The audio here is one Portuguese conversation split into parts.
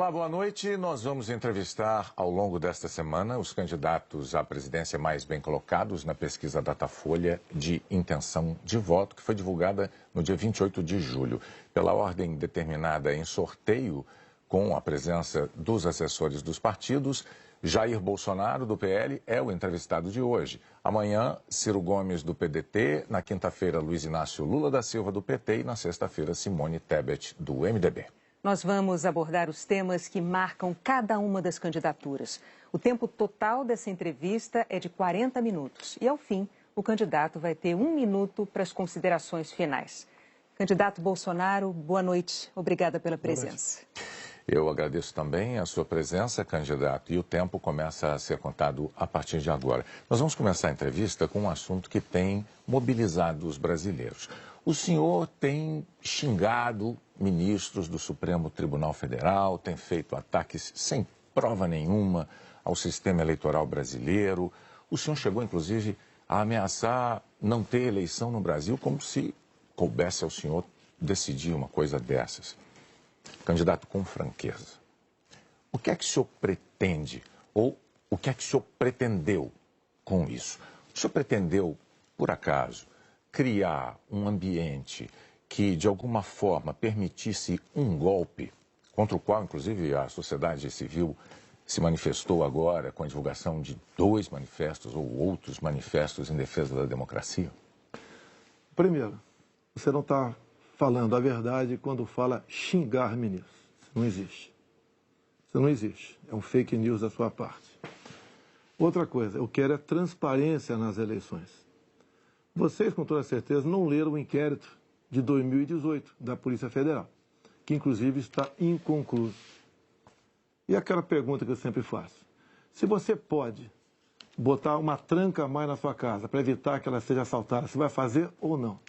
Olá, boa noite. Nós vamos entrevistar ao longo desta semana os candidatos à presidência mais bem colocados na pesquisa Datafolha de intenção de voto, que foi divulgada no dia 28 de julho. Pela ordem determinada em sorteio, com a presença dos assessores dos partidos, Jair Bolsonaro, do PL, é o entrevistado de hoje. Amanhã, Ciro Gomes, do PDT. Na quinta-feira, Luiz Inácio Lula da Silva, do PT. E na sexta-feira, Simone Tebet, do MDB. Nós vamos abordar os temas que marcam cada uma das candidaturas. O tempo total dessa entrevista é de 40 minutos. E, ao fim, o candidato vai ter 1 minuto para as considerações finais. Candidato Bolsonaro, boa noite. Obrigada pela presença. Eu agradeço também a sua presença, candidato, e o tempo começa a ser contado a partir de agora. Nós vamos começar a entrevista com um assunto que tem mobilizado os brasileiros. O senhor tem xingado ministros do Supremo Tribunal Federal, tem feito ataques sem prova nenhuma ao sistema eleitoral brasileiro. O senhor chegou, inclusive, a ameaçar não ter eleição no Brasil, como se coubesse ao senhor decidir uma coisa dessas. Candidato, com franqueza, o que é que o senhor pretende, ou o que é que o senhor pretendeu com isso? O senhor pretendeu, por acaso, criar um ambiente que, de alguma forma, permitisse um golpe, contra o qual, inclusive, a sociedade civil se manifestou agora com a divulgação de 2 manifestos ou outros manifestos em defesa da democracia? Primeiro, você não está falando a verdade quando fala xingar ministros. Isso não existe. Isso não existe. É um fake news da sua parte. Outra coisa, eu quero é transparência nas eleições. Vocês, com toda certeza, não leram o inquérito de 2018 da Polícia Federal, que inclusive está inconcluso. E aquela pergunta que eu sempre faço: se você pode botar uma tranca a mais na sua casa para evitar que ela seja assaltada, você vai fazer ou não?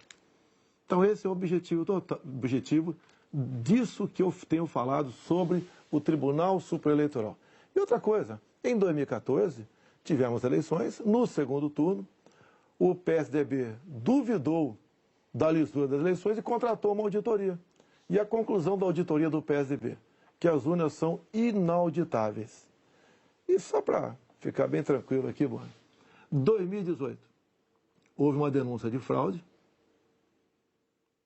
Então esse é o objetivo disso que eu tenho falado sobre o Tribunal Superior Eleitoral. E outra coisa, em 2014 tivemos eleições, no segundo turno, o PSDB duvidou da lisura das eleições e contratou uma auditoria. E a conclusão da auditoria do PSDB, que as urnas são inauditáveis. E só para ficar bem tranquilo aqui, mano, 2018, houve uma denúncia de fraude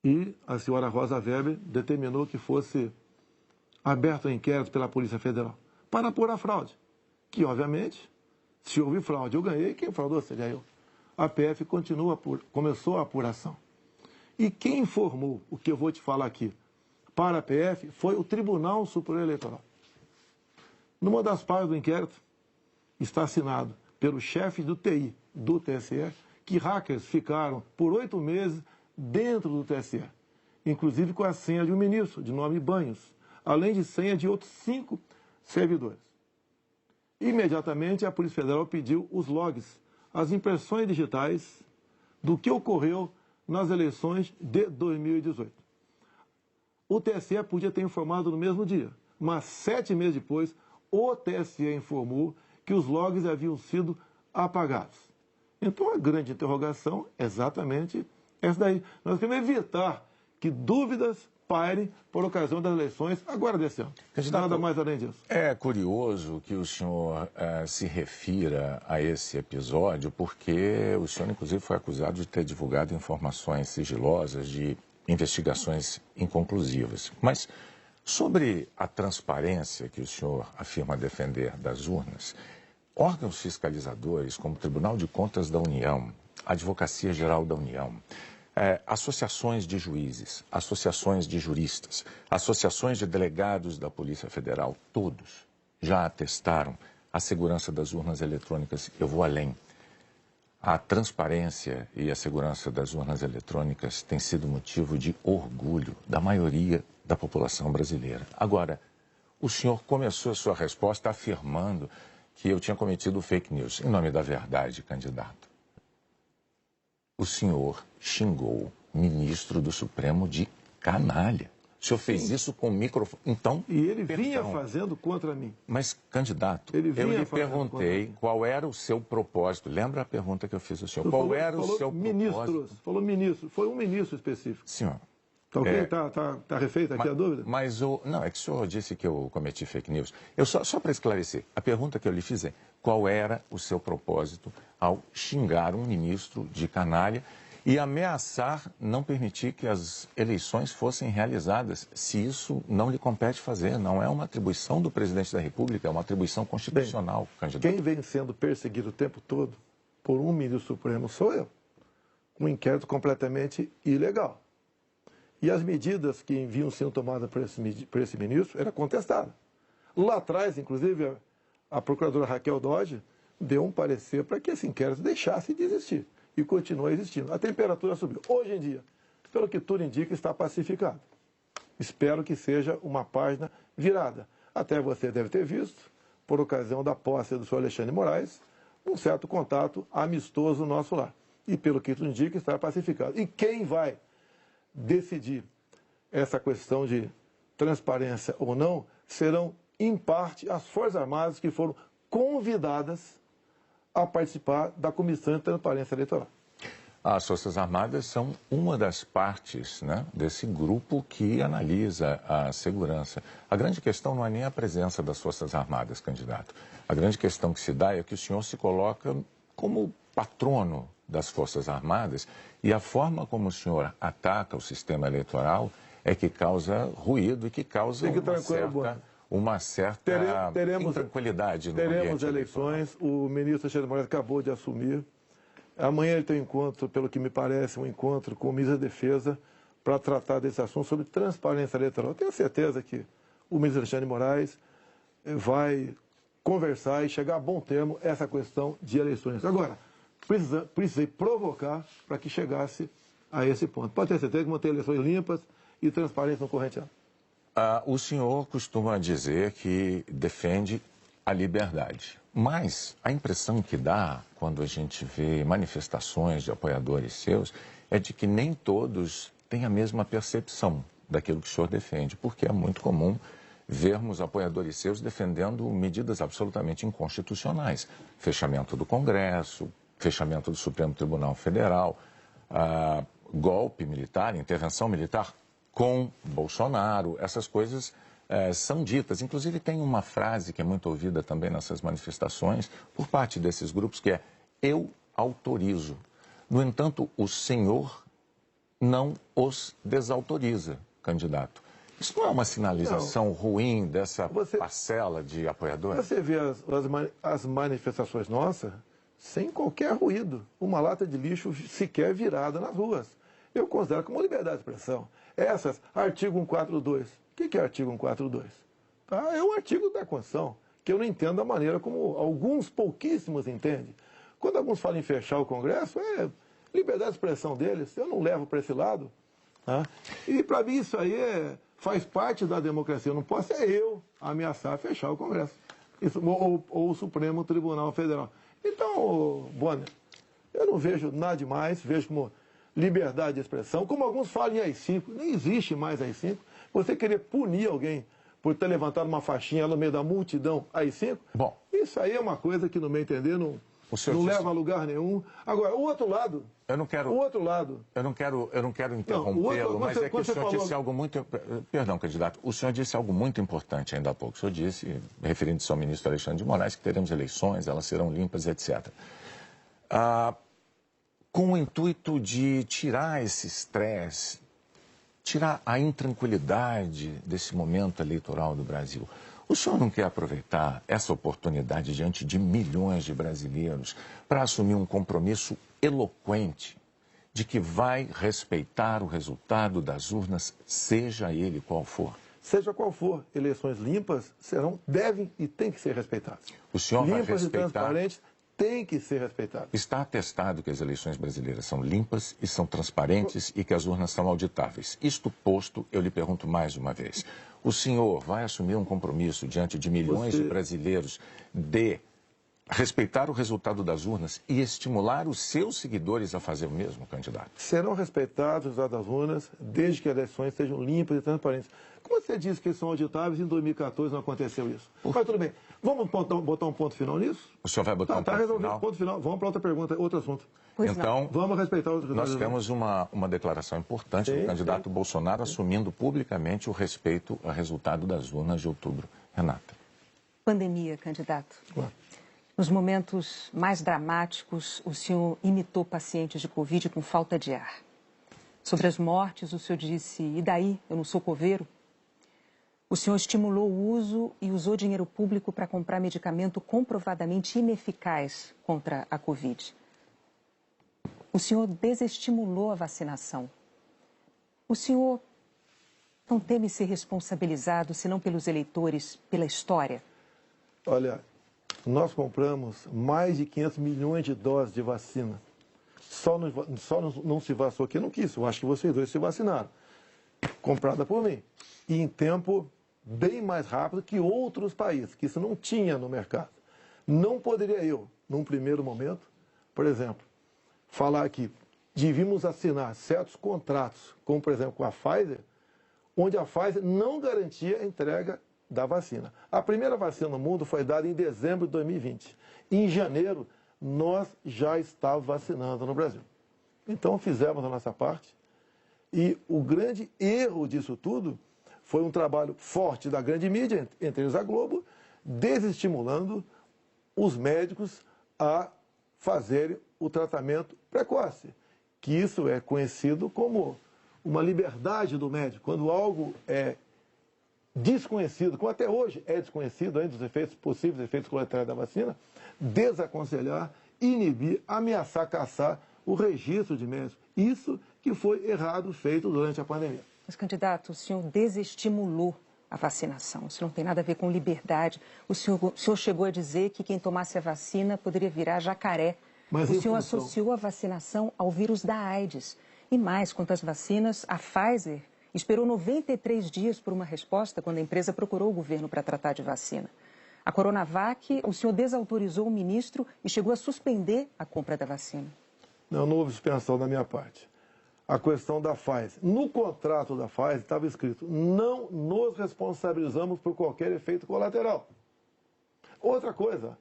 e a senhora Rosa Weber determinou que fosse aberto um inquérito pela Polícia Federal para apurar a fraude. Que, obviamente, se houve fraude, eu ganhei, quem fraudou seria eu. A PF começou a apuração. E quem informou o que eu vou te falar aqui para a PF foi o Tribunal Superior Eleitoral. Numa das partes do inquérito está assinado pelo chefe do TI do TSE que hackers ficaram por 8 meses dentro do TSE, inclusive com a senha de um ministro, de nome Banhos, além de senha de outros 5 servidores. Imediatamente a Polícia Federal pediu os logs, as impressões digitais do que ocorreu nas eleições de 2018. O TSE podia ter informado no mesmo dia, mas 7 meses depois, o TSE informou que os logs haviam sido apagados. Então a grande interrogação é exatamente essa daí. Nós queremos evitar que dúvidas pairem por ocasião das eleições agora desse ano. Nada mais além disso. É curioso que o senhor se refira a esse episódio, porque o senhor, inclusive, foi acusado de ter divulgado informações sigilosas de investigações inconclusivas. Mas sobre a transparência que o senhor afirma defender das urnas, órgãos fiscalizadores como o Tribunal de Contas da União, a Advocacia Geral da União, associações de juízes, associações de juristas, associações de delegados da Polícia Federal, todos já atestaram a segurança das urnas eletrônicas. Eu vou além. A transparência e a segurança das urnas eletrônicas tem sido motivo de orgulho da maioria da população brasileira. Agora, o senhor começou a sua resposta afirmando que eu tinha cometido fake news. Em nome da verdade, candidato, o senhor xingou ministro do Supremo de canalha. O senhor fez isso com o microfone. Então, e ele vinha fazendo contra mim. Mas, candidato, eu lhe perguntei qual era o seu propósito. Lembra a pergunta que eu fiz ao senhor? Qual era o seu propósito? Falou ministro. Foi um ministro específico. Senhor, Tá ok? Tá refeita aqui a dúvida? Mas não, é que o senhor disse que eu cometi fake news. Só para esclarecer, a pergunta que eu lhe fiz é: qual era o seu propósito ao xingar um ministro de canalha e ameaçar não permitir que as eleições fossem realizadas, se isso não lhe compete fazer? Não é uma atribuição do presidente da República, é uma atribuição constitucional, candidato. Quem vem sendo perseguido o tempo todo por um ministro supremo sou eu. Um inquérito completamente ilegal. E as medidas que vinham sendo tomadas por esse ministro eram contestadas. Lá atrás, inclusive, a procuradora Raquel Dodge deu um parecer para que esse inquérito deixasse de existir. E continua existindo. A temperatura subiu. Hoje em dia, pelo que tudo indica, está pacificado. Espero que seja uma página virada. Até você deve ter visto, por ocasião da posse do senhor Alexandre de Moraes, um certo contato amistoso no nosso lar. E pelo que tudo indica, está pacificado. E quem vai decidir essa questão de transparência ou não serão, em parte, as Forças Armadas que foram convidadas a participar da Comissão de Transparência Eleitoral. As Forças Armadas são uma das partes, né, desse grupo que analisa a segurança. A grande questão não é nem a presença das Forças Armadas, candidato. A grande questão que se dá é que o senhor se coloca como patrono das Forças Armadas e a forma como o senhor ataca o sistema eleitoral é que causa ruído e que causa uma certa intranquilidade no ambiente. Teremos eleições, o ministro Alexandre de Moraes acabou de assumir. Amanhã ele tem um encontro, pelo que me parece, um encontro com o ministro da Defesa para tratar desse assunto sobre transparência eleitoral. Eu tenho certeza que o ministro Alexandre de Moraes vai conversar e chegar a bom termo essa questão de eleições. Agora, precisei provocar para que chegasse a esse ponto. Pode ter certeza que vão ter eleições limpas e transparentes no corrente ano. O senhor costuma dizer que defende a liberdade, mas a impressão que dá quando a gente vê manifestações de apoiadores seus é de que nem todos têm a mesma percepção daquilo que o senhor defende, porque é muito comum vermos apoiadores seus defendendo medidas absolutamente inconstitucionais, fechamento do Congresso, fechamento do Supremo Tribunal Federal, golpe militar, intervenção militar com Bolsonaro, essas coisas são ditas. Inclusive tem uma frase que é muito ouvida também nessas manifestações por parte desses grupos que é: eu autorizo. No entanto, o senhor não os desautoriza, candidato. Isso não é uma sinalização ruim dessa parcela de apoiadores? Você vê as manifestações nossas sem qualquer ruído. Uma lata de lixo sequer virada nas ruas. Eu considero como liberdade de expressão. Essas, artigo 142. O que é artigo 142? É um artigo da Constituição, que eu não entendo da maneira como alguns pouquíssimos entendem. Quando alguns falam em fechar o Congresso, é liberdade de expressão deles, eu não levo para esse lado. Tá? E para mim isso aí faz parte da democracia. Eu não posso eu ameaçar fechar o Congresso. Ou o Supremo Tribunal Federal. Então, Bonner, eu não vejo nada demais, vejo como liberdade de expressão, como alguns falam em AI-5, nem existe mais AI-5. Você querer punir alguém por ter levantado uma faixinha no meio da multidão AI-5, bom, isso aí é uma coisa que, no meu entender, não leva a lugar nenhum. Agora, o outro lado... Eu não quero interrompê-lo, mas é que o senhor disse algo muito... Perdão, candidato. O senhor disse algo muito importante ainda há pouco. O senhor disse, referindo-se ao ministro Alexandre de Moraes, que teremos eleições, elas serão limpas, etc. Com o intuito de tirar esse estresse, tirar a intranquilidade desse momento eleitoral do Brasil. O senhor não quer aproveitar essa oportunidade diante de milhões de brasileiros para assumir um compromisso eloquente de que vai respeitar o resultado das urnas, seja ele qual for? Seja qual for, eleições limpas devem e têm que ser respeitadas. O senhor vai respeitar... Limpas e transparentes têm que ser respeitadas. Está atestado que as eleições brasileiras são limpas e são transparentes e que as urnas são auditáveis. Isto posto, eu lhe pergunto mais uma vez. O senhor vai assumir um compromisso diante de milhões de brasileiros de respeitar o resultado das urnas e estimular os seus seguidores a fazer o mesmo, candidato? Serão respeitados os resultados das urnas desde que as eleições sejam limpas e transparentes. Como você disse que eles são auditáveis e em 2014 não aconteceu isso? Mas tudo bem. Vamos botar um ponto final nisso? O senhor vai botar um ponto resolvido, final? Ponto final. Vamos para outra pergunta, outro assunto. Então, vamos respeitar outro nós temos uma declaração importante do candidato Bolsonaro assumindo publicamente o respeito ao resultado das urnas de outubro. Renata. Pandemia, candidato. Nos momentos mais dramáticos, o senhor imitou pacientes de Covid com falta de ar. Sobre as mortes, o senhor disse, e daí, eu não sou coveiro? O senhor estimulou o uso e usou dinheiro público para comprar medicamento comprovadamente ineficaz contra a Covid. O senhor desestimulou a vacinação. O senhor não teme ser responsabilizado, senão pelos eleitores, pela história? Olha, nós compramos mais de 500 milhões de doses de vacina. Só não se vacinou quem não quis. Eu acho que vocês dois se vacinaram. Comprada por mim. E em tempo bem mais rápido que outros países, que isso não tinha no mercado. Não poderia eu, num primeiro momento, por exemplo, falar que devíamos assinar certos contratos, como por exemplo com a Pfizer, onde a Pfizer não garantia a entrega da vacina. A primeira vacina no mundo foi dada em dezembro de 2020. Em janeiro, nós já estávamos vacinando no Brasil. Então fizemos a nossa parte e o grande erro disso tudo foi um trabalho forte da grande mídia, entre eles a Globo, desestimulando os médicos a fazerem o tratamento precoce, que isso é conhecido como uma liberdade do médico. Quando algo é desconhecido, como até hoje é desconhecido ainda os efeitos possíveis, efeitos colaterais da vacina, desaconselhar, inibir, ameaçar, caçar o registro de médicos. Isso que foi errado feito durante a pandemia. Mas, candidato, o senhor desestimulou a vacinação. Isso não tem nada a ver com liberdade. O senhor chegou a dizer que quem tomasse a vacina poderia virar jacaré. Mas o senhor associou a vacinação ao vírus da AIDS. E mais, quanto às vacinas, a Pfizer esperou 93 dias por uma resposta quando a empresa procurou o governo para tratar de vacina. A Coronavac, o senhor desautorizou o ministro e chegou a suspender a compra da vacina. Não houve suspensão da minha parte. A questão da Pfizer. No contrato da Pfizer estava escrito: não nos responsabilizamos por qualquer efeito colateral. Outra coisa,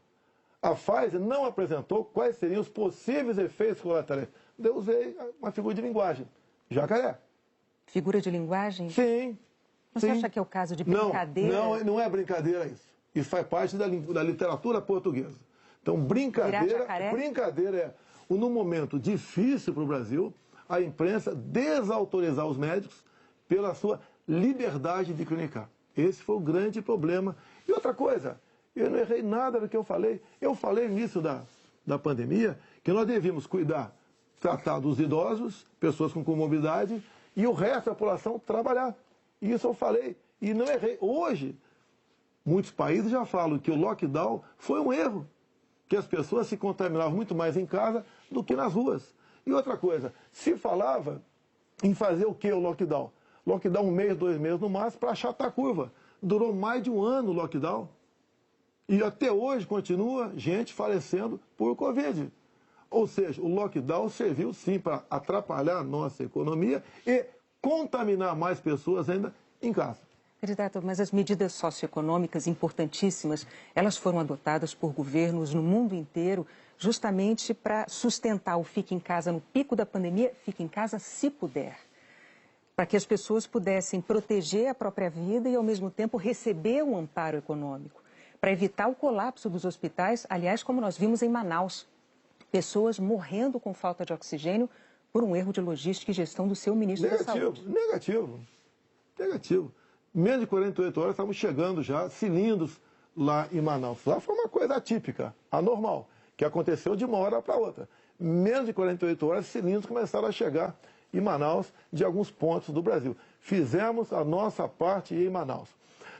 a Pfizer não apresentou quais seriam os possíveis efeitos colaterais. Eu usei uma figura de linguagem: jacaré. Figura de linguagem? Sim. Você acha que é o caso de brincadeira? Não é brincadeira isso. Isso faz parte da literatura portuguesa. Então, brincadeira é, num momento difícil para o Brasil, a imprensa desautorizar os médicos pela sua liberdade de clinicar. Esse foi o grande problema. E outra coisa, eu não errei nada do que eu falei. Eu falei nisso da pandemia, que nós devíamos tratar dos idosos, pessoas com comorbidade, e o resto da população trabalhar. Isso eu falei e não errei. Hoje, muitos países já falam que o lockdown foi um erro, que as pessoas se contaminavam muito mais em casa do que nas ruas. E outra coisa, se falava em fazer o que o lockdown? Lockdown 1 mês, 2 meses no máximo para achatar a curva. Durou mais de um ano o lockdown. E até hoje continua gente falecendo por Covid. Ou seja, o lockdown serviu sim para atrapalhar a nossa economia e contaminar mais pessoas ainda em casa. Candidato, mas as medidas socioeconômicas importantíssimas, elas foram adotadas por governos no mundo inteiro justamente para sustentar o fique em casa no pico da pandemia, fique em casa se puder. Para que as pessoas pudessem proteger a própria vida e, ao mesmo tempo, receber um amparo econômico. Para evitar o colapso dos hospitais, aliás, como nós vimos em Manaus. Pessoas morrendo com falta de oxigênio por um erro de logística e gestão do seu ministro da Saúde. Negativo. Menos de 48 horas estavam chegando já cilindros lá em Manaus. Lá foi uma coisa atípica, anormal, que aconteceu de uma hora para outra. Menos de 48 horas, cilindros começaram a chegar em Manaus de alguns pontos do Brasil. Fizemos a nossa parte em Manaus.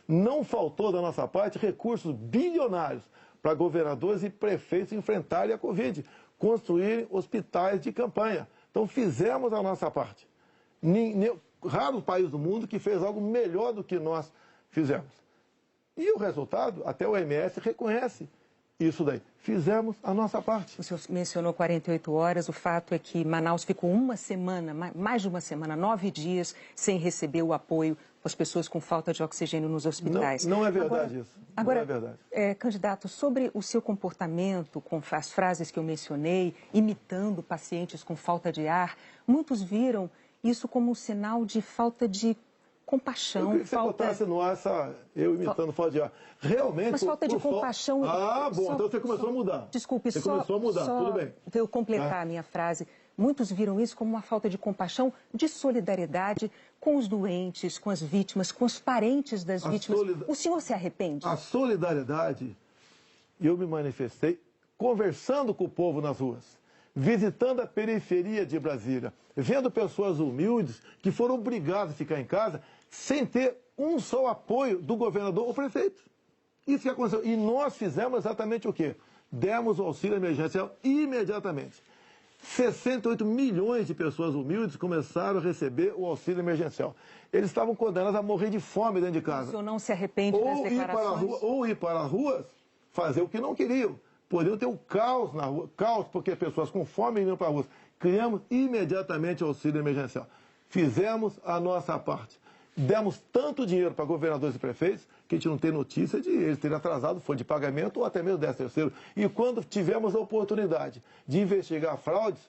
Não faltou da nossa parte recursos bilionários para governadores e prefeitos enfrentarem a Covid, construírem hospitais de campanha. Então fizemos a nossa parte. Raro país do mundo que fez algo melhor do que nós fizemos. E o resultado, até o OMS reconhece isso daí. Fizemos a nossa parte. O senhor mencionou 48 horas, o fato é que Manaus ficou uma semana, mais de uma semana, 9 dias, sem receber o apoio as pessoas com falta de oxigênio nos hospitais. Não é verdade isso. Agora, não é verdade. Candidato, sobre o seu comportamento, com as frases que eu mencionei, imitando pacientes com falta de ar, muitos viram isso como um sinal de falta de compaixão. Eu queria que você botasse no ar eu imitando falta de ar. Realmente... Mas falta de compaixão... Então você começou a mudar. Desculpe, você começou a mudar, tudo bem. Para eu completar a minha frase, muitos viram isso como uma falta de compaixão, de solidariedade com os doentes, com as vítimas, com os parentes das vítimas. O senhor se arrepende? A solidariedade, eu me manifestei conversando com o povo nas ruas, visitando a periferia de Brasília, vendo pessoas humildes que foram obrigadas a ficar em casa sem ter um só apoio do governador ou prefeito. Isso que aconteceu. E nós fizemos exatamente o quê? Demos o auxílio emergencial imediatamente. 68 milhões de pessoas humildes começaram a receber o auxílio emergencial. Eles estavam condenados a morrer de fome dentro de casa. O senhor não se arrepende das declarações? Ou ir para as ruas, fazer o que não queriam. Poderiam ter um caos na rua, caos porque as pessoas com fome iam para a rua. Criamos imediatamente o auxílio emergencial. Fizemos a nossa parte. Demos tanto dinheiro para governadores e prefeitos que a gente não tem notícia de eles terem atrasado folha de pagamento ou até mesmo 13º. E quando tivemos a oportunidade de investigar fraudes,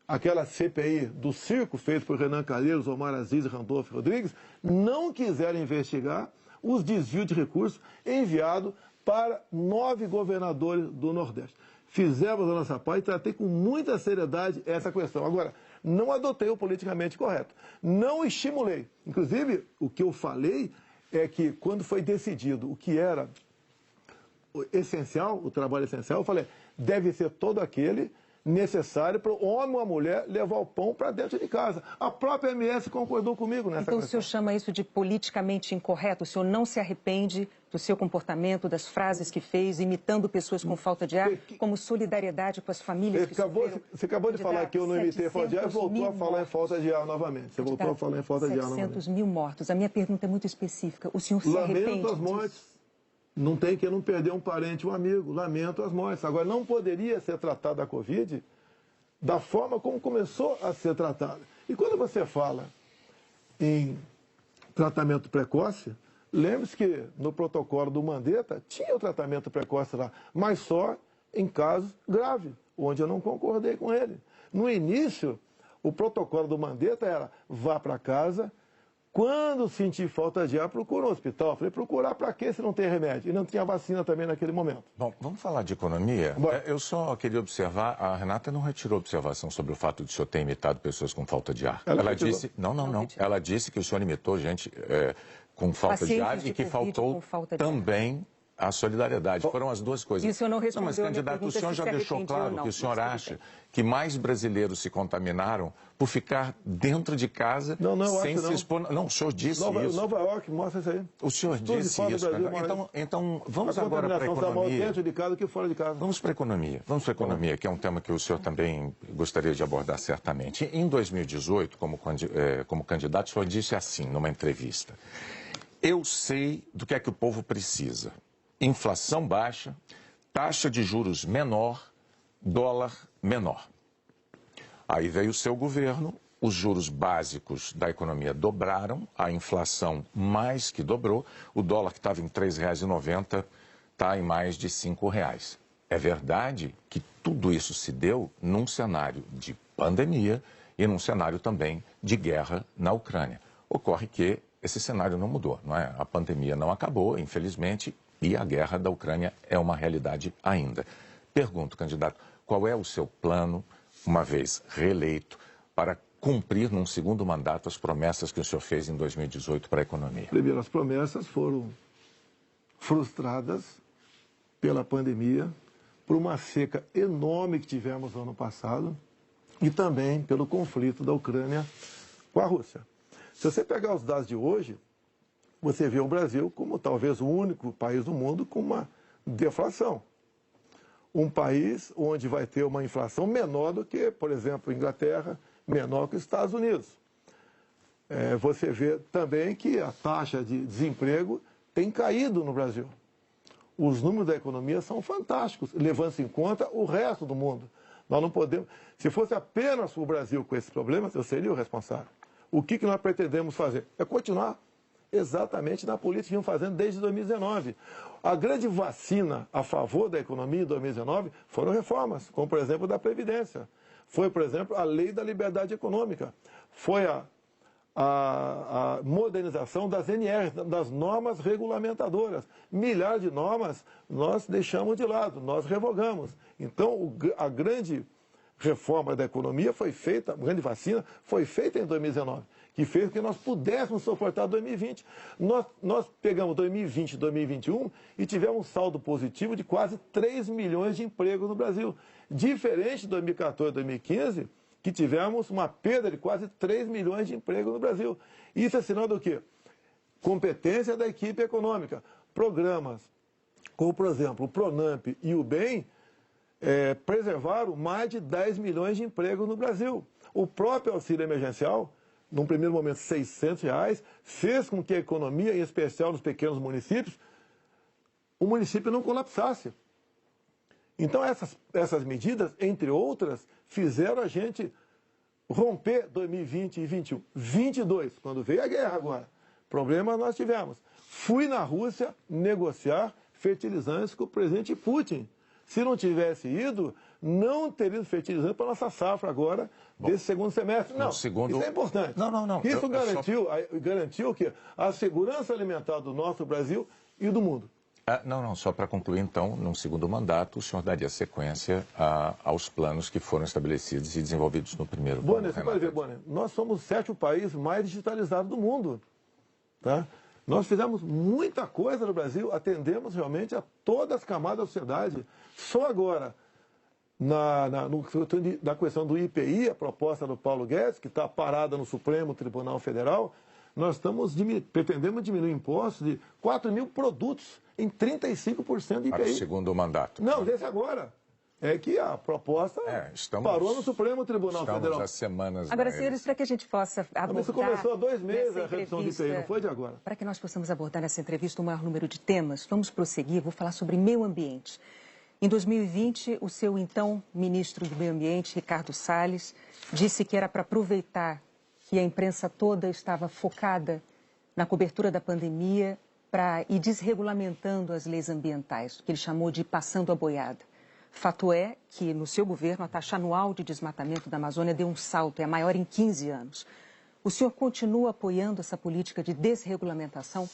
aquela CPI do circo feita por Renan Calheiros, Omar Aziz e Randolfo Rodrigues, não quiseram investigar os desvios de recursos enviados para 9 governadores do Nordeste. Fizemos a nossa parte e tratei com muita seriedade essa questão. Agora, não adotei o politicamente correto. Não estimulei. Inclusive, o que eu falei é que quando foi decidido o que era essencial, o trabalho essencial, eu falei, deve ser todo aquele necessário para o homem ou a mulher levar o pão para dentro de casa. A própria MS concordou comigo nessa questão. Então o senhor chama isso de politicamente incorreto? O senhor não se arrepende do seu comportamento, das frases que fez, imitando pessoas com falta de ar, como solidariedade com as famílias que sofreram? Você acabou de falar que eu não imitei falta de ar e voltou a falar em falta de ar novamente. Você voltou a falar em falta de ar novamente. 700 mil mortos. A minha pergunta é muito específica. O senhor se arrepende Lamento as mortes. Não tem que não perder um parente, um amigo. Lamento as mortes. Agora, não poderia ser tratada a Covid da forma como começou a ser tratada. E quando você fala em tratamento precoce, lembre-se que no protocolo do Mandetta tinha o tratamento precoce lá, mas só em casos graves, onde eu não concordei com ele. No início, o protocolo do Mandetta era vá para casa. Quando sentir falta de ar, procura um hospital. Eu falei, procurar para quê se não tem remédio? E não tinha vacina também naquele momento. Bom, vamos falar de economia? Eu só queria observar, a Renata não retirou observação sobre o fato de o senhor ter imitado pessoas com falta de ar. Ela disse, não. Ela disse que o senhor imitou gente com falta de ar e que faltou também a solidariedade. Foram as duas coisas. E o senhor não respondeu mas, candidato, o senhor já deixou claro que o senhor acha que mais brasileiros se contaminaram por ficar dentro de casa sem se expor. Não, o senhor disse isso. Nova York mostra isso aí. O senhor disse isso. Então, vamos agora para a economia. Dentro de casa que fora de casa. Vamos para a economia. Vamos para a economia, que é um tema que o senhor também gostaria de abordar certamente. Em 2018, como candidato, o senhor disse assim, numa entrevista: eu sei do que é que o povo precisa. Inflação baixa, taxa de juros menor, dólar menor. Aí veio o seu governo, os juros básicos da economia dobraram, a inflação mais que dobrou, o dólar que estava em R$ 3,90 está em mais de R$ 5,00. É verdade que tudo isso se deu num cenário de pandemia e num cenário também de guerra na Ucrânia. Ocorre que esse cenário não mudou, não é? A pandemia não acabou, infelizmente, e a guerra da Ucrânia é uma realidade ainda. Pergunto, candidato, qual é o seu plano, uma vez reeleito, para cumprir num segundo mandato as promessas que o senhor fez em 2018 para a economia? Primeiro, as promessas foram frustradas pela pandemia, por uma seca enorme que tivemos no ano passado e também pelo conflito da Ucrânia com a Rússia. Se você pegar os dados de hoje, você vê o Brasil como talvez o único país do mundo com uma deflação. Um país onde vai ter uma inflação menor do que, por exemplo, a Inglaterra, menor que os Estados Unidos. Você vê também que a taxa de desemprego tem caído no Brasil. Os números da economia são fantásticos, levando-se em conta o resto do mundo. Nós não podemos... Se fosse apenas o Brasil com esses problemas, eu seria o responsável. O que nós pretendemos fazer? É continuar exatamente na política que vinham fazendo desde 2019. A grande vacina a favor da economia em 2019 foram reformas, como, por exemplo, da Previdência. Foi, por exemplo, a Lei da Liberdade Econômica. Foi a modernização das NRs, das normas regulamentadoras. Milhares de normas nós deixamos de lado, nós revogamos. Então, a grande reforma da economia foi feita, a grande vacina foi feita em 2019, que fez com que nós pudéssemos suportar 2020. Nós pegamos 2020 e 2021 e tivemos um saldo positivo de quase 3 milhões de empregos no Brasil. Diferente de 2014 e 2015, que tivemos uma perda de quase 3 milhões de empregos no Brasil. Isso é sinal do quê? Competência da equipe econômica. Programas como, por exemplo, o Pronamp e o BEM preservaram mais de 10 milhões de empregos no Brasil. O próprio auxílio emergencial, num primeiro momento R$ 600, fez com que a economia, em especial nos pequenos municípios, o município não colapsasse. Então essas medidas, entre outras, fizeram a gente romper 2020 e 2021. 22, quando veio a guerra agora, problemas nós tivemos. Fui na Rússia negociar fertilizantes com o presidente Putin. Se não tivesse ido, não teria fertilizante para a nossa safra agora, desse segundo semestre. Não, isso é importante. Não. Isso garantiu o quê? A segurança alimentar do nosso Brasil e do mundo. Só para concluir, então, num segundo mandato, o senhor daria sequência aos planos que foram estabelecidos e desenvolvidos no primeiro plano. Bonner, você pode ver, Bonner, nós somos o 7º país mais digitalizado do mundo. Tá? Nós fizemos muita coisa no Brasil, atendemos realmente a todas as camadas da sociedade. Só agora, na questão do IPI, a proposta do Paulo Guedes, que está parada no Supremo Tribunal Federal, nós pretendemos diminuir impostos de 4 mil produtos em 35% de IPI. Para o segundo mandato. Não, desse agora. É que a proposta parou no Supremo Tribunal Federal. Estamos há semanas... Agora, senhores, para que a gente possa abordar... Mas isso começou há 2 meses a redução de IPI, não foi de agora. Para que nós possamos abordar nessa entrevista o maior número de temas, vamos prosseguir, vou falar sobre meio ambiente. Em 2020, o seu então ministro do Meio Ambiente, Ricardo Salles, disse que era para aproveitar que a imprensa toda estava focada na cobertura da pandemia para ir desregulamentando as leis ambientais, o que ele chamou de passando a boiada. Fato é que, no seu governo, a taxa anual de desmatamento da Amazônia deu um salto, é a maior em 15 anos. O senhor continua apoiando essa política de desregulamentação?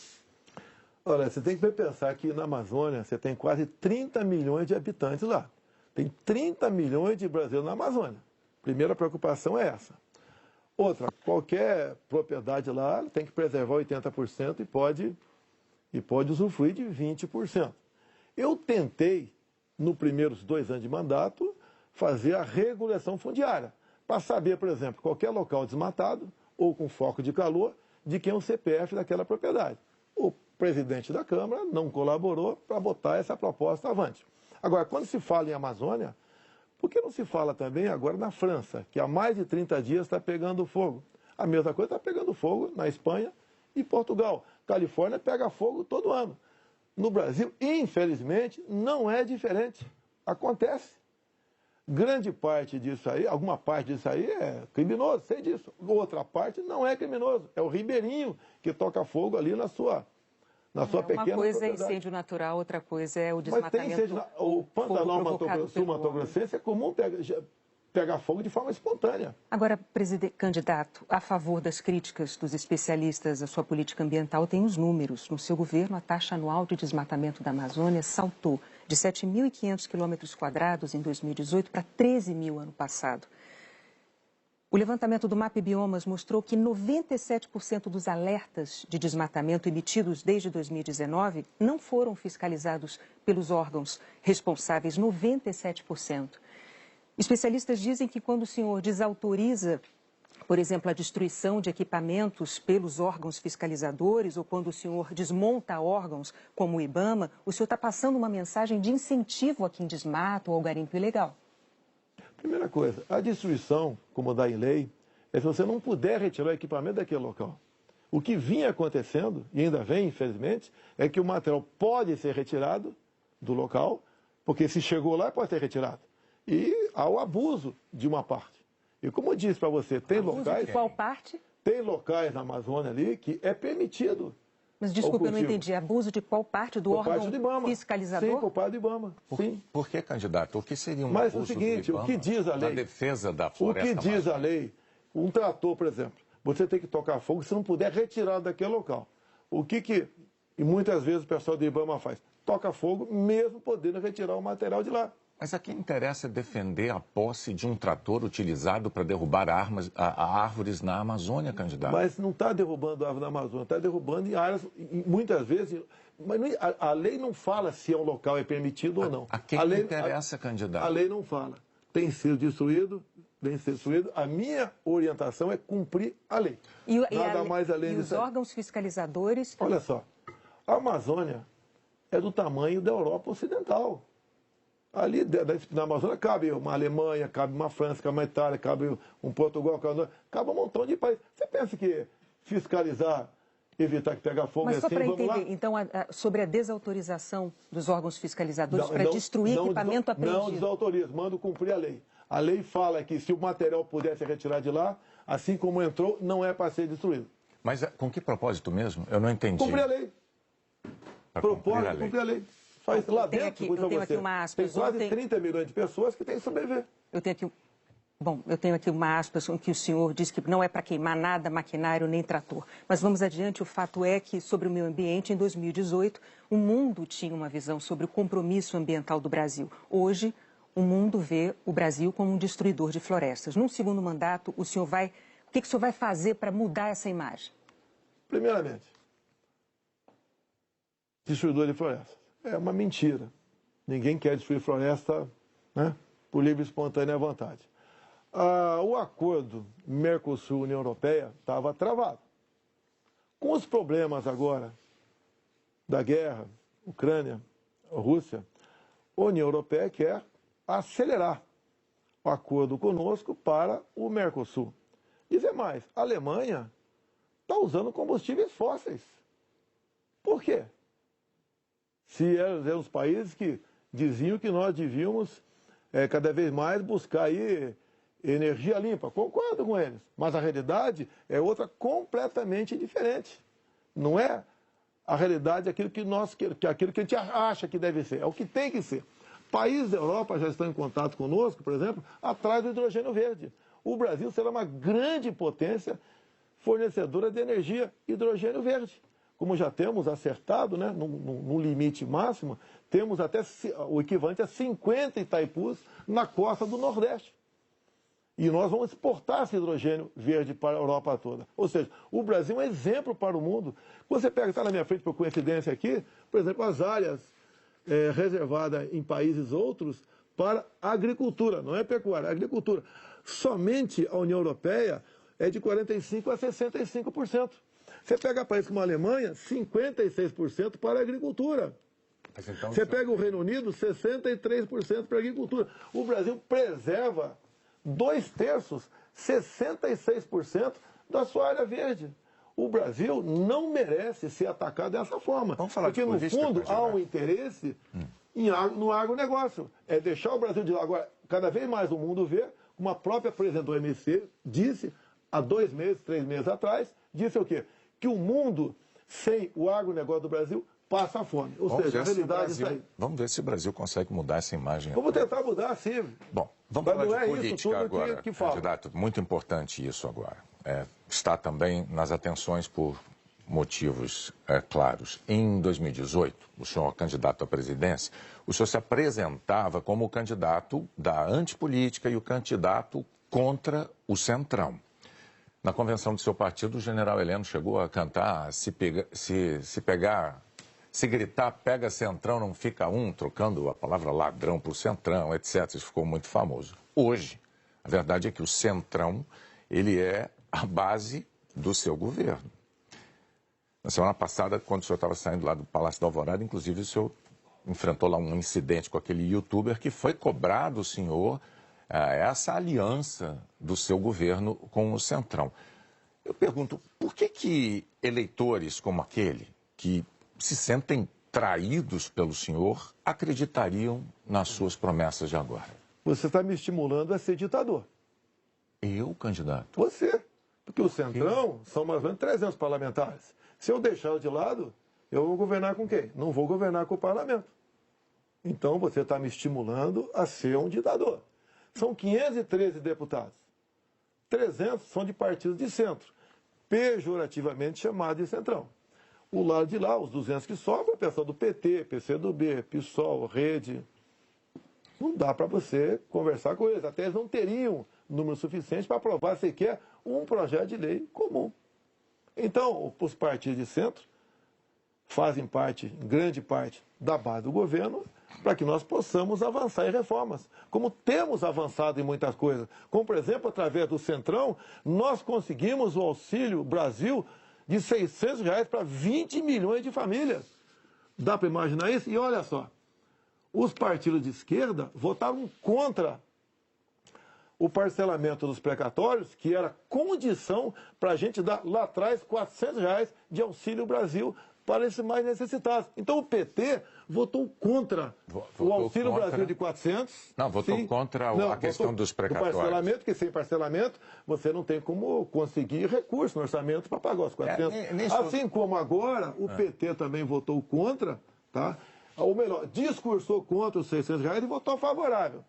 Olha, você tem que pensar que na Amazônia você tem quase 30 milhões de habitantes lá. Tem 30 milhões de brasileiros na Amazônia. Primeira preocupação é essa. Outra, qualquer propriedade lá tem que preservar 80% e pode usufruir de 20%. Eu tentei, nos primeiros 2 anos de mandato, fazer a regulação fundiária, para saber, por exemplo, qualquer local desmatado ou com foco de calor, de quem é o CPF daquela propriedade. O presidente da Câmara não colaborou para botar essa proposta avante. Agora, quando se fala em Amazônia, por que não se fala também agora na França, que há mais de 30 dias está pegando fogo? A mesma coisa está pegando fogo na Espanha e Portugal. Califórnia pega fogo todo ano. No Brasil, infelizmente, não é diferente. Acontece. Grande parte disso aí, alguma parte disso aí é criminoso, sei disso. Outra parte não é criminoso. É o ribeirinho que toca fogo ali na sua pequena Uma coisa é propriedade. incêndio natural, outra coisa é o desmatamento. Mas tem incêndio, o Pantanal sul-mato-grossense é comum pegar fogo de forma espontânea. Agora, candidato, a favor das críticas dos especialistas à sua política ambiental, tem os números. No seu governo, a taxa anual de desmatamento da Amazônia saltou de 7.500 km² em 2018 para 13 mil ano passado. O levantamento do MAP Biomas mostrou que 97% dos alertas de desmatamento emitidos desde 2019 não foram fiscalizados pelos órgãos responsáveis, 97%. Especialistas dizem que quando o senhor desautoriza, por exemplo, a destruição de equipamentos pelos órgãos fiscalizadores ou quando o senhor desmonta órgãos como o IBAMA, o senhor está passando uma mensagem de incentivo a quem desmata ou ao garimpo ilegal. Primeira coisa, a destruição, como dá em lei, é se você não puder retirar o equipamento daquele local. O que vinha acontecendo, e ainda vem, infelizmente, é que o material pode ser retirado do local, porque se chegou lá, pode ser retirado. E há o abuso de uma parte. E como eu disse para você, tem locais... De qual parte? Tem locais na Amazônia ali que é permitido Mas desculpa, eu não entendi. Abuso de qual parte do órgão fiscalizador? Sim, por parte do IBAMA. Sim. Por que, candidato? O que seria um Mas abuso o seguinte, do IBAMA o que diz a lei? Na defesa da floresta O que diz a lei? Um trator, por exemplo, você tem que tocar fogo se não puder retirar daquele local. E muitas vezes o pessoal do IBAMA faz? Toca fogo mesmo podendo retirar o material de lá. Mas a quem interessa defender a posse de um trator utilizado para derrubar árvores na Amazônia, candidato? Mas não está derrubando árvore na Amazônia, está derrubando em áreas, muitas vezes... Mas a lei não fala se um local é permitido ou não. A quem interessa, candidato? A lei não fala. Tem sido destruído, vem ser destruído. A minha orientação é cumprir a lei. Nada mais além disso. E os órgãos fiscalizadores... Olha só, a Amazônia é do tamanho da Europa Ocidental. Ali na Amazônia cabe uma Alemanha, cabe uma França, cabe uma Itália, cabe um Portugal, cabe um montão de países. Você pensa que fiscalizar, evitar que pegue fogo Mas é só assim, para vamos entender, lá? então, sobre a desautorização dos órgãos fiscalizadores para destruir equipamento apreendido. Não desautoriza, mando cumprir a lei. A lei fala que se o material pudesse retirar de lá, assim como entrou, não é para ser destruído. Mas com que propósito mesmo? Eu não entendi. Cumprir a lei. Propósito, cumprir a lei. Lá dentro, eu tenho aqui uma aspas. Tem quase 30 milhões de pessoas que têm que sobreviver. Eu tenho aqui uma aspas em que o senhor diz que não é para queimar nada, maquinário nem trator. Mas vamos adiante, o fato é que, sobre o meio ambiente, em 2018, o mundo tinha uma visão sobre o compromisso ambiental do Brasil. Hoje, o mundo vê o Brasil como um destruidor de florestas. Num segundo mandato, o que o senhor vai fazer para mudar essa imagem? Primeiramente, destruidor de florestas. É uma mentira. Ninguém quer destruir floresta, né, por livre e espontânea vontade. O acordo Mercosul-União Europeia estava travado. Com os problemas agora da guerra, Ucrânia, Rússia, a União Europeia quer acelerar o acordo conosco para o Mercosul. Dizer mais, a Alemanha está usando combustíveis fósseis. Por quê? Se eram os países que diziam que nós devíamos cada vez mais buscar aí energia limpa. Concordo com eles, mas a realidade é outra completamente diferente. Não é a realidade aquilo que a gente acha que deve ser, é o que tem que ser. Países da Europa já estão em contato conosco, por exemplo, atrás do hidrogênio verde. O Brasil será uma grande potência fornecedora de energia hidrogênio verde. Como já temos acertado, né, no limite máximo, temos até o equivalente a 50 Itaipus na costa do Nordeste. E nós vamos exportar esse hidrogênio verde para a Europa toda. Ou seja, o Brasil é um exemplo para o mundo. Quando você pega, está na minha frente por coincidência aqui, por exemplo, as áreas reservadas em países outros para agricultura, não é pecuária, é agricultura. Somente a União Europeia é de 45% a 65%. Você pega países como a Alemanha, 56% para a agricultura. Então, você pega o Reino Unido, 63% para a agricultura. O Brasil preserva 2/3, 66% da sua área verde. O Brasil não merece ser atacado dessa forma. Porque, no fundo, há um interesse no agronegócio. É deixar o Brasil de lado. Agora, cada vez mais o mundo vê, como a própria presidente do OMC disse, há 2 meses, 3 meses atrás, disse o quê? Que o mundo, sem o agronegócio do Brasil, passa fome. Ou seja, a realidade está aí. Vamos ver se o Brasil consegue mudar essa imagem. Vamos tentar mudar, sim. Bom, vamos falar de política agora, candidato. Muito importante isso agora. Está também nas atenções por motivos claros. Em 2018, o senhor candidato à presidência, o senhor se apresentava como o candidato da antipolítica e o candidato contra o Centrão. Na convenção do seu partido, o general Heleno chegou a cantar se gritar, pega Centrão, não fica um, trocando a palavra ladrão por Centrão, etc. Isso ficou muito famoso. Hoje, a verdade é que o Centrão, ele é a base do seu governo. Na semana passada, quando o senhor estava saindo lá do Palácio da Alvorada, inclusive o senhor enfrentou lá um incidente com aquele youtuber que foi cobrar do senhor essa aliança do seu governo com o Centrão. Eu pergunto, por que eleitores como aquele, que se sentem traídos pelo senhor, acreditariam nas suas promessas de agora? Você está me estimulando a ser ditador. Eu, candidato? Você. Porque o Centrão são mais ou menos 300 parlamentares. Se eu deixar de lado, eu vou governar com quem? Não vou governar com o parlamento. Então você está me estimulando a ser um ditador. São 513 deputados. 300 são de partidos de centro, pejorativamente chamados de centrão. O lado de lá, os 200 que sobram, é o pessoal do PT, PCdoB, PSOL, Rede. Não dá para você conversar com eles. Até eles não teriam número suficiente para aprovar sequer um projeto de lei comum. Então, os partidos de centro fazem parte, grande parte, da base do governo para que nós possamos avançar em reformas. Como temos avançado em muitas coisas. Como, por exemplo, através do Centrão, nós conseguimos o Auxílio Brasil de R$ 600 para 20 milhões de famílias. Dá para imaginar isso? E olha só, os partidos de esquerda votaram contra o parcelamento dos precatórios, que era condição para a gente dar lá atrás R$ 400 de Auxílio Brasil para esses mais necessitados. Então o PT votou contra o Auxílio Brasil de 400. Não, votou contra a questão dos precatórios. Do parcelamento, porque sem parcelamento você não tem como conseguir recurso no orçamento para pagar os 400. Assim como agora o PT também votou contra, tá? Ou melhor, discursou contra os R$ 600 e votou favorável.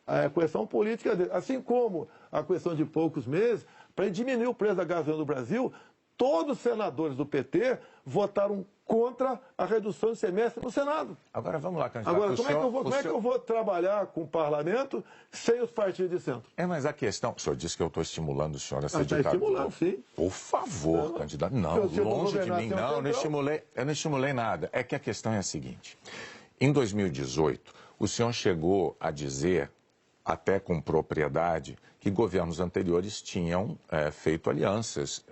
A questão política dele. Assim como a questão de poucos meses, para diminuir o preço da gasolina no Brasil, todos os senadores do PT votaram contra a redução de semestre no Senado. Agora vamos lá, candidato. Agora, como é que eu vou trabalhar com o parlamento sem os partidos de centro? Mas a questão... O senhor disse que eu estou estimulando o senhor a ser ditador. Está estimulando, sim. Por favor, candidato. Não, longe de mim, não. Eu não estimulei nada. É que a questão é a seguinte. Em 2018, o senhor chegou a dizer, até com propriedade, que governos anteriores tinham feito alianças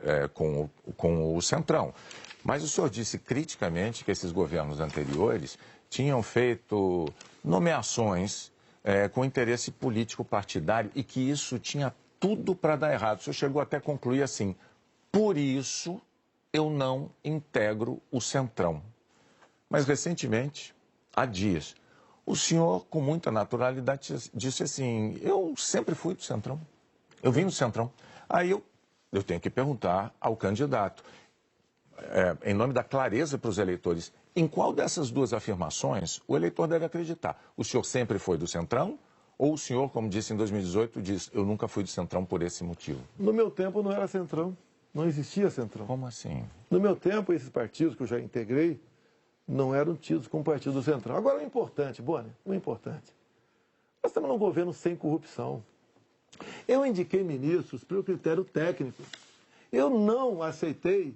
com o Centrão. Mas o senhor disse criticamente que esses governos anteriores tinham feito nomeações com interesse político partidário e que isso tinha tudo para dar errado. O senhor chegou até a concluir assim: por isso eu não integro o Centrão. Mas recentemente, há dias, o senhor, com muita naturalidade, disse assim: eu sempre fui do Centrão, eu vim do Centrão. Aí eu tenho que perguntar ao candidato, em nome da clareza para os eleitores, em qual dessas duas afirmações o eleitor deve acreditar? O senhor sempre foi do Centrão? Ou o senhor, como disse em 2018, diz: eu nunca fui do Centrão por esse motivo? No meu tempo não era Centrão, não existia Centrão. Como assim? No meu tempo, esses partidos que eu já integrei não eram tidos como partido do Centrão. Agora, o importante, Boni, o importante, nós estamos num governo sem corrupção. Eu indiquei ministros pelo critério técnico. Eu não aceitei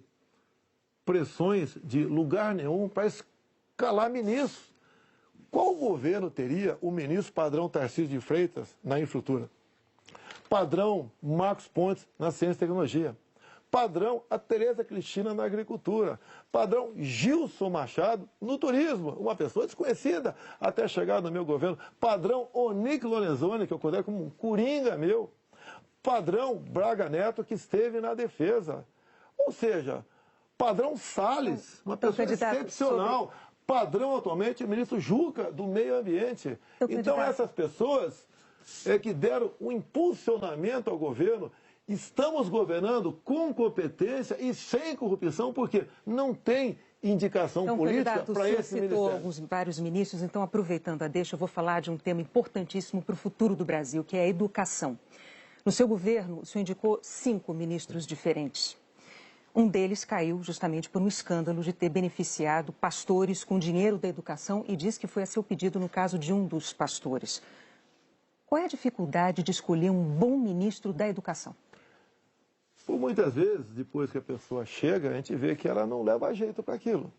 pressões de lugar nenhum para escalar ministros. Qual governo teria o ministro padrão Tarcísio de Freitas na infraestrutura? Padrão Marcos Pontes na ciência e tecnologia? Padrão a Tereza Cristina na agricultura? Padrão Gilson Machado no turismo? Uma pessoa desconhecida até chegar no meu governo. Padrão Onic Lorenzoni, que eu considero como um coringa meu. Padrão Braga Neto, que esteve na defesa. Ou seja, padrão Salles, uma pessoa excepcional. Padrão atualmente o ministro Juca, do Meio Ambiente. Então essas pessoas que deram um impulsionamento ao governo. Estamos governando com competência e sem corrupção, porque não tem indicação política para esse ministério. Citou vários ministros, então aproveitando a deixa, eu vou falar de um tema importantíssimo para o futuro do Brasil, que é a educação. No seu governo, o senhor indicou 5 ministros diferentes. Um deles caiu justamente por um escândalo de ter beneficiado pastores com dinheiro da educação e diz que foi a seu pedido no caso de um dos pastores. Qual é a dificuldade de escolher um bom ministro da educação? Por muitas vezes, depois que a pessoa chega, a gente vê que ela não leva jeito para aquilo.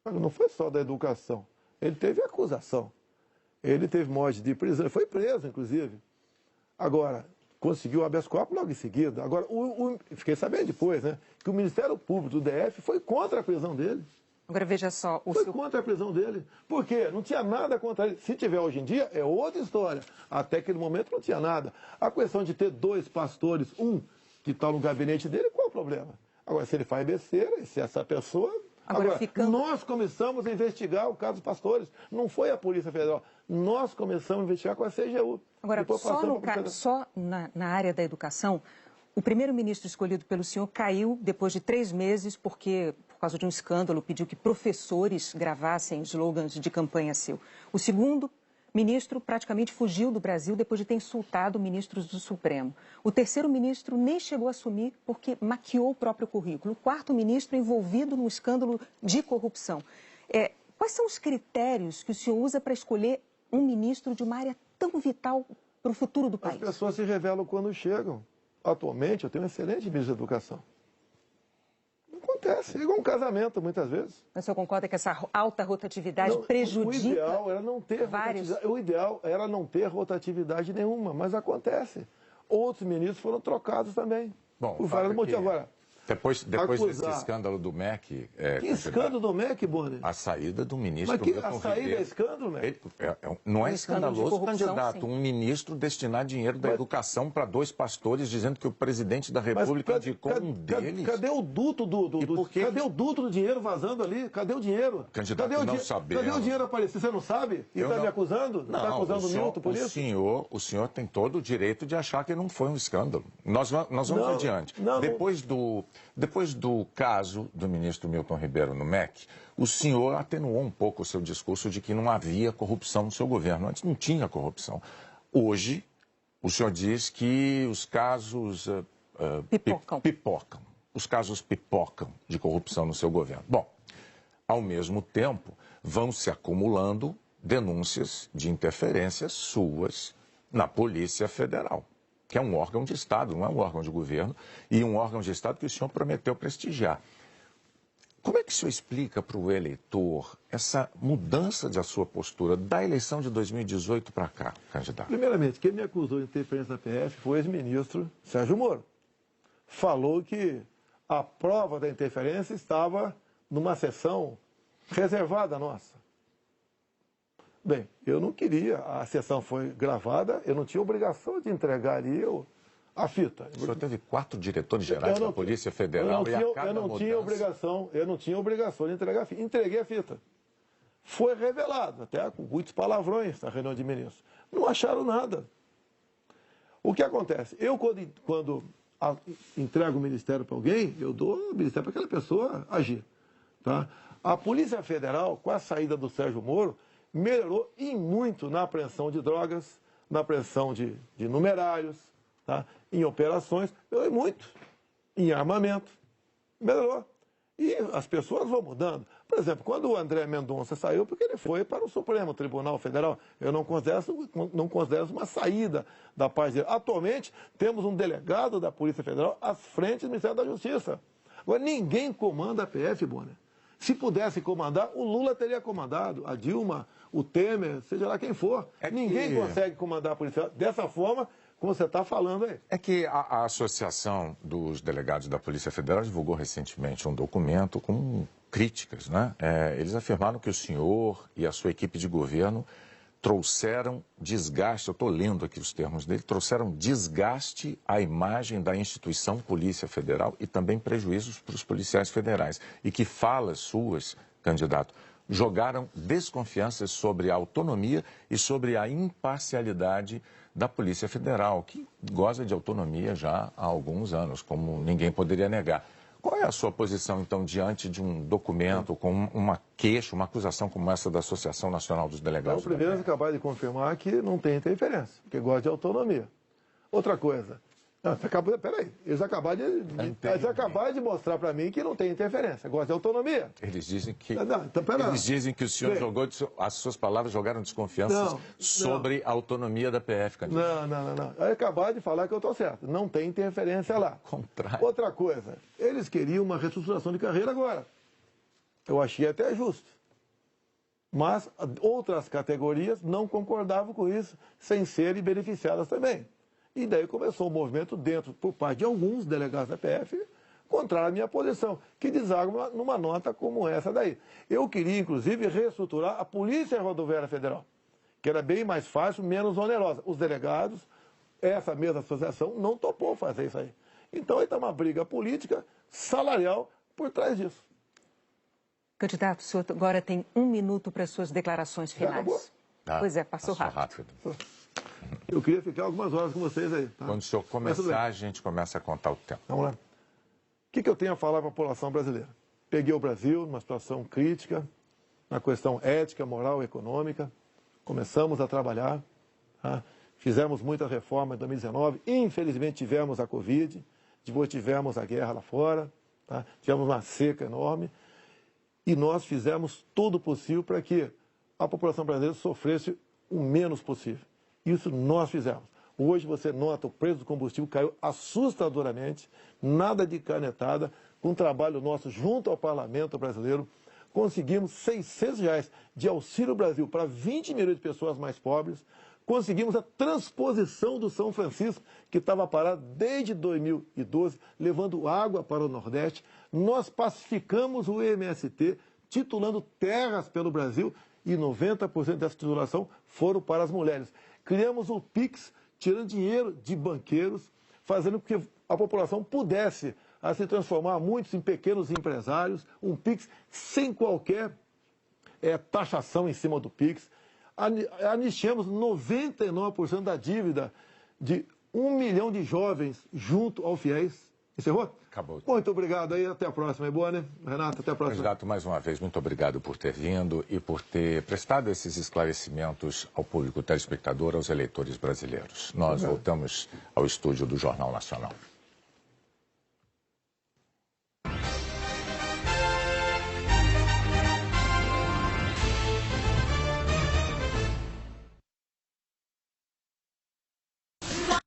Não foi só da educação. Ele teve acusação. Ele teve morte de prisão. Ele foi preso, inclusive. Agora, conseguiu o habeas corpus logo em seguida. Agora, fiquei sabendo depois, né, que o Ministério Público do DF foi contra a prisão dele. Agora, veja só... Foi contra a prisão dele. Por quê? Não tinha nada contra ele. Se tiver hoje em dia, é outra história. Até aquele momento não tinha nada. A questão de ter 2 pastores, um que está no gabinete dele, qual é o problema? Agora, se ele faz besteira, se essa pessoa... Agora, nós começamos a investigar o caso dos pastores. Não foi a Polícia Federal. Nós começamos a investigar com a CGU. Agora, só na área da educação, O primeiro-ministro escolhido pelo senhor caiu depois de 3 meses porque, por causa de um escândalo, pediu que professores gravassem slogans de campanha seu. O segundo ministro praticamente fugiu do Brasil depois de ter insultado ministros do Supremo. O terceiro ministro nem chegou a assumir porque maquiou o próprio currículo. O quarto ministro envolvido num escândalo de corrupção. Quais são os critérios que o senhor usa para escolher um ministro de uma área tão vital para o futuro do país? As pessoas se revelam quando chegam. Atualmente, eu tenho um excelente ministro da Educação. Não acontece, é igual um casamento, muitas vezes. Mas o senhor concorda que essa alta rotatividade prejudica? O ideal era não ter rotatividade nenhuma, mas acontece. Outros ministros foram trocados também. Bom, por vários motivos. Agora, depois desse escândalo do MEC... que escândalo do MEC, Boni? A saída do ministro... Mas a saída é escândalo, MEC? Não é escandaloso, candidato. Um ministro destinar dinheiro da educação para 2 pastores, dizendo que o presidente da República indicou um deles. Cadê o duto cadê o duto do dinheiro vazando ali? Cadê o dinheiro? Candidato, não sabemos. Cadê o dinheiro aparecer? Você não sabe? E está me acusando? Não, está acusando o Milton por isso? O senhor tem todo o direito de achar que não foi um escândalo. Nós vamos adiante. Depois do caso do ministro Milton Ribeiro no MEC, o senhor atenuou um pouco o seu discurso de que não havia corrupção no seu governo. Antes não tinha corrupção. Hoje, o senhor diz que os casos pipocam. Os casos pipocam de corrupção no seu governo. Bom, ao mesmo tempo, vão se acumulando denúncias de interferências suas na Polícia Federal, que é um órgão de Estado, não é um órgão de governo, e um órgão de Estado que o senhor prometeu prestigiar. Como é que o senhor explica para o eleitor essa mudança da sua postura da eleição de 2018 para cá, candidato? Primeiramente, quem me acusou de interferência na PF foi o ex-ministro Sérgio Moro. Falou que a prova da interferência estava numa sessão reservada nossa. Bem, eu não queria, a sessão foi gravada, eu não tinha obrigação de entregar ali a fita. O senhor teve 4 diretores gerais da Polícia Federal e a cada eu não tinha obrigação de entregar a fita. Entreguei a fita. Foi revelado, até com muitos palavrões na reunião de ministros. Não acharam nada. O que acontece? Eu, quando entrego o ministério para alguém, eu dou o ministério para aquela pessoa agir. Tá? A Polícia Federal, com a saída do Sérgio Moro, melhorou e muito na apreensão de drogas, na apreensão de numerários, tá? Em operações, melhorou muito. Em armamento, melhorou. E as pessoas vão mudando. Por exemplo, quando o André Mendonça saiu, porque ele foi para o Supremo Tribunal Federal, eu não considero uma saída da parte dele. Atualmente, temos um delegado da Polícia Federal à frente do Ministério da Justiça. Agora, ninguém comanda a PF, Bonner. Se pudesse comandar, o Lula teria comandado, a Dilma, o Temer, seja lá quem for. Ninguém consegue comandar a polícia dessa forma como você está falando aí. É que a Associação dos Delegados da Polícia Federal divulgou recentemente um documento com críticas, né? Eles afirmaram que o senhor e a sua equipe de governo trouxeram desgaste, eu estou lendo aqui os termos dele, trouxeram desgaste à imagem da instituição Polícia Federal e também prejuízos para os policiais federais. E que falas suas, candidato, jogaram desconfianças sobre a autonomia e sobre a imparcialidade da Polícia Federal, que goza de autonomia já há alguns anos, como ninguém poderia negar. Qual é a sua posição, então, diante de um documento com uma queixa, uma acusação como essa da Associação Nacional dos Delegados? Então, primeiro, acabar de confirmar que não tem interferência, porque gosta de autonomia. Outra coisa, peraí, eles acabaram de mostrar para mim que não tem interferência, gosta de autonomia. Eles dizem que o senhor jogou, as suas palavras jogaram desconfianças sobre a autonomia da PF, candidato. Não. Acabaram de falar que eu estou certo, não tem interferência lá. Contrário. Outra coisa, eles queriam uma reestruturação de carreira agora. Eu achei até justo. Mas outras categorias não concordavam com isso, sem serem beneficiadas também. E daí começou um movimento por parte de alguns delegados da PF, contrário à minha posição, que desagam numa nota como essa daí. Eu queria, inclusive, reestruturar a Polícia Rodoviária Federal, que era bem mais fácil, menos onerosa. Os delegados, essa mesma associação, não topou fazer isso aí. Então, aí está uma briga política, salarial, por trás disso. Candidato, o senhor agora tem 1 minuto para suas declarações finais. Já acabou? Pois é, passou rápido. Eu queria ficar algumas horas com vocês aí. Tá? Quando o senhor começar, a gente começa a contar o tempo. Vamos lá. O que eu tenho a falar para a população brasileira? Peguei o Brasil numa situação crítica, na questão ética, moral e econômica. Começamos a trabalhar, tá? Fizemos muita reforma em 2019. Infelizmente tivemos a Covid, depois tivemos a guerra lá fora, tá? Tivemos uma seca enorme. E nós fizemos tudo o possível para que a população brasileira sofresse o menos possível. Isso nós fizemos. Hoje você nota o preço do combustível caiu assustadoramente, nada de canetada, com o trabalho nosso junto ao Parlamento brasileiro, conseguimos R$600 de Auxílio Brasil para 20 milhões de pessoas mais pobres, conseguimos a transposição do São Francisco, que estava parado desde 2012, levando água para o Nordeste. Nós pacificamos o MST, titulando terras pelo Brasil, e 90% dessa titulação foram para as mulheres. Criamos o PIX, tirando dinheiro de banqueiros, fazendo com que a população pudesse se transformar muitos em pequenos empresários, um PIX sem qualquer taxação em cima do PIX. Anistiamos 99% da dívida de 1 milhão de jovens junto ao FIES. Encerrou? Acabou. Muito obrigado aí, até a próxima. É boa, né? Renato, até a próxima. Candidato, mais uma vez, muito obrigado por ter vindo e por ter prestado esses esclarecimentos ao público telespectador, aos eleitores brasileiros. Nós voltamos ao estúdio do Jornal Nacional.